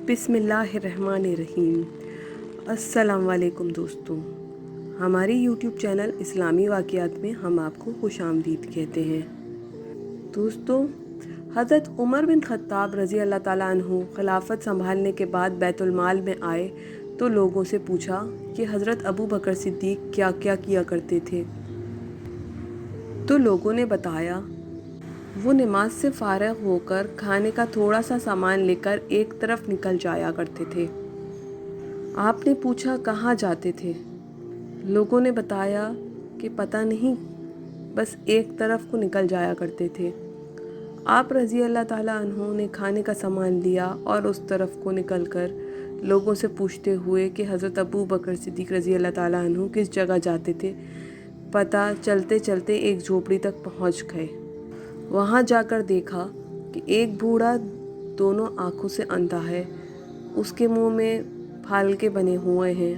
بسم اللہ الرحمن الرحیم۔ السلام علیکم دوستوں، ہماری یوٹیوب چینل اسلامی واقعات میں ہم آپ کو خوش آمدید کہتے ہیں۔ دوستوں، حضرت عمر بن خطاب رضی اللہ تعالیٰ عنہ خلافت سنبھالنے کے بعد بیت المال میں آئے تو لوگوں سے پوچھا کہ حضرت ابو بکر صدیق کیا کیا کرتے تھے، تو لوگوں نے بتایا وہ نماز سے فارغ ہو کر کھانے کا تھوڑا سا سامان لے کر ایک طرف نکل جایا کرتے تھے۔ آپ نے پوچھا کہاں جاتے تھے؟ لوگوں نے بتایا کہ پتہ نہیں، بس ایک طرف کو نکل جایا کرتے تھے۔ آپ رضی اللہ تعالیٰ عنہ نے کھانے کا سامان لیا اور اس طرف کو نکل کر لوگوں سے پوچھتے ہوئے کہ حضرت ابو بکر صدیق رضی اللہ تعالیٰ عنہ کس جگہ جاتے تھے، پتہ چلتے چلتے ایک جھوپڑی تک پہنچ گئے۔ وہاں جا کر دیکھا کہ ایک بوڑھا دونوں آنکھوں سے اندھا ہے، اس کے منہ میں پھالکے بنے ہوئے ہیں۔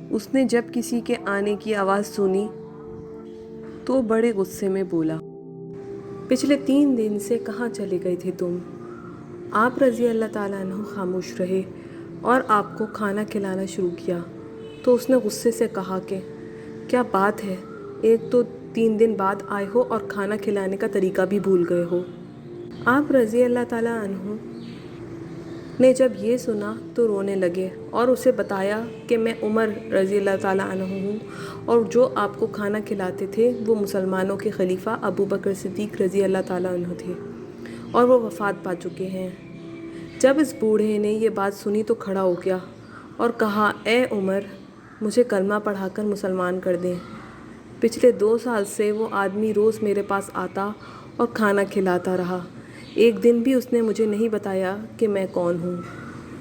اس نے جب کسی کے آنے کی آواز سنی تو بڑے غصے میں بولا، پچھلے 3 دن سے کہاں چلے گئے تھے تم؟ آپ رضی اللہ تعالیٰ عنہ خاموش رہے اور آپ کو کھانا کھلانا شروع کیا تو اس نے غصے سے کہا کہ کیا بات ہے، ایک تو 3 دن بعد آئے ہو اور کھانا کھلانے کا طریقہ بھی بھول گئے ہو۔ آپ رضی اللہ تعالیٰ عنہ نے جب یہ سنا تو رونے لگے اور اسے بتایا کہ میں عمر رضی اللہ تعالیٰ عنہ ہوں اور جو آپ کو کھانا کھلاتے تھے وہ مسلمانوں کے خلیفہ ابو بکر صدیق رضی اللہ تعالیٰ عنہ تھے اور وہ وفات پا چکے ہیں۔ جب اس بوڑھے نے یہ بات سنی تو کھڑا ہو گیا اور کہا، اے عمر، مجھے کلمہ پڑھا کر مسلمان کر دیں۔ پچھلے 2 سال سے وہ آدمی روز میرے پاس آتا اور کھانا کھلاتا رہا، ایک دن بھی اس نے مجھے نہیں بتایا کہ میں کون ہوں۔